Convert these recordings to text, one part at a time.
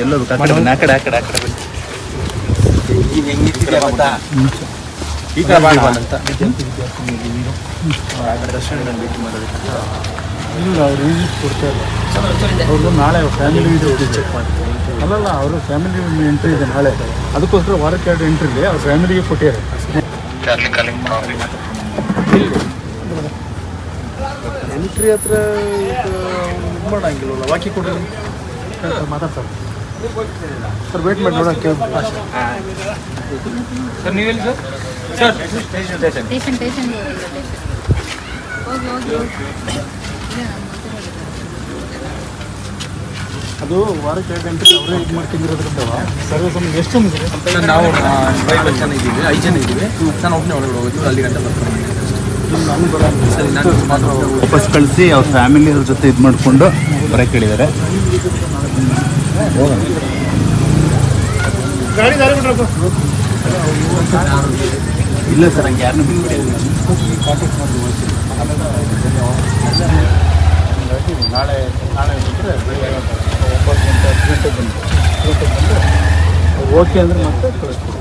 ಎಲ್ಲೋದು ಆ ಕಡೆ ಆ ಕಡೆ ಆ ಕಡೆ ಬನ್ನಿ. ಈಗ ಹೆಂಗಿಟ್ಟಿದೆ ಗೊತ್ತಾ? ಈ ಕಡೆ ಅಂತ ಇಲ್ಲ ಅವ್ರು ವಿಸಿಟ್ ಕೊಡ್ತಾ ಇಲ್ಲ. ಅವ್ರದ್ದು ನಾಳೆ ಫ್ಯಾಮಿಲಿ ಚೆಕ್ ಮಾಡ್ತೀವಿ. ಅಲ್ಲಲ್ಲ ಅವರು ಫ್ಯಾಮಿಲಿ ಎಂಟ್ರಿ ಇದೆ ನಾಳೆ, ಅದಕ್ಕೋಸ್ಕರ ವಾರಕ್ಕೆ 2 ಎಂಟ್ರಿ ಇದೆ, ಅವ್ರ ಫ್ಯಾಮಿಲಿಗೆ ಕೊಟ್ಟಿದ್ದಾರೆ. ಎಂಟ್ರಿ ಹತ್ರ ಇದು ಮಾಡಂಗಿಲ್ಲ, ವಾಕಿ ಕೊಡಿ ಮಾತಾಡ್ತಾರೆ ಸರ್. ವೇಟ್ ಮಾಡಿ ನೋಡೋಣ ಸರ್. ನೀವೆಲ್ಲಿ ಸರ್? ಅದು ವಾರಕ್ಕೆ 2 ಗಂಟೆ ಅವರೇ ಇದು ಮಾಡ್ಕೊಂಡಿರೋದ್ರಿಂದ ಸರ್ವಿಸ್ ನಮ್ಗೆ ಎಷ್ಟು ಜನ ಇದೆ? ನಾವು 5 ಜನ ಇದ್ದೀವಿ, 5 ಜನ ಇದ್ದೀವಿ. ನಾನು ಒಬ್ಬನೇ ಒಳಗಡೆ ಹೋಗೋದು, ಅಲ್ಲಿ ಗಂಟೆ ಬರ್ತೀನಿ. ಸರಿ, ವಾಪಸ್ ಕಳಿಸಿ ಅವ್ರ ಫ್ಯಾಮಿಲಿ ಅವ್ರ ಜೊತೆ ಇದು ಮಾಡಿಕೊಂಡು ಬರೋಕ್ಕೆ ಹೇಳಿದ್ದಾರೆ. ಗಾಡಿ ದಾರಿ ಬಿಡ್ರಪ್ಪ. ಇಲ್ಲ ಸರ್, ಹಂಗೆ ಯಾರನ್ನೂ ಬಿಟ್ಬಿಡಿ. ಕಾಂಟ್ಯಾಕ್ಟ್ ಮಾಡಿ ನಾಳೆ ಬಂದರೆ ಬೆಳಗ್ಗೆ 9 ಗಂಟೆ 10 ಗಂಟೆಗೆ ಬಂದರೆ ಓಕೆ ಅಂದರೆ ಮತ್ತೆ ಕಳಿಸ್ತೀವಿ.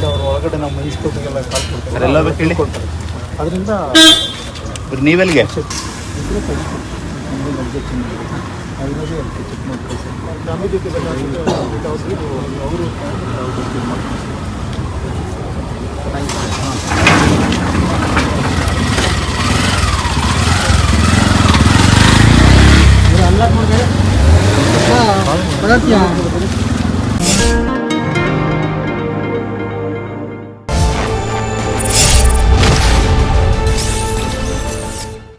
ಅವ್ರ ಒಳಗಡೆ ನಾವು ಮೈಸ್ಕೊಟ್ಟಿಗೆಲ್ಲ ಕಾಲ್ ಕೊಡ್ತಾರೆ, ಎಲ್ಲ ಹೇಳಿ ಕೊಡ್ತಾರೆ. ಅದರಿಂದ ನೀವೆಲ್ಲಿಗೆ ಚೆಕ್ ಫ್ಯಾಮಿಲಿ ಜೊತೆ ಅವರು ಅಲ್ಲ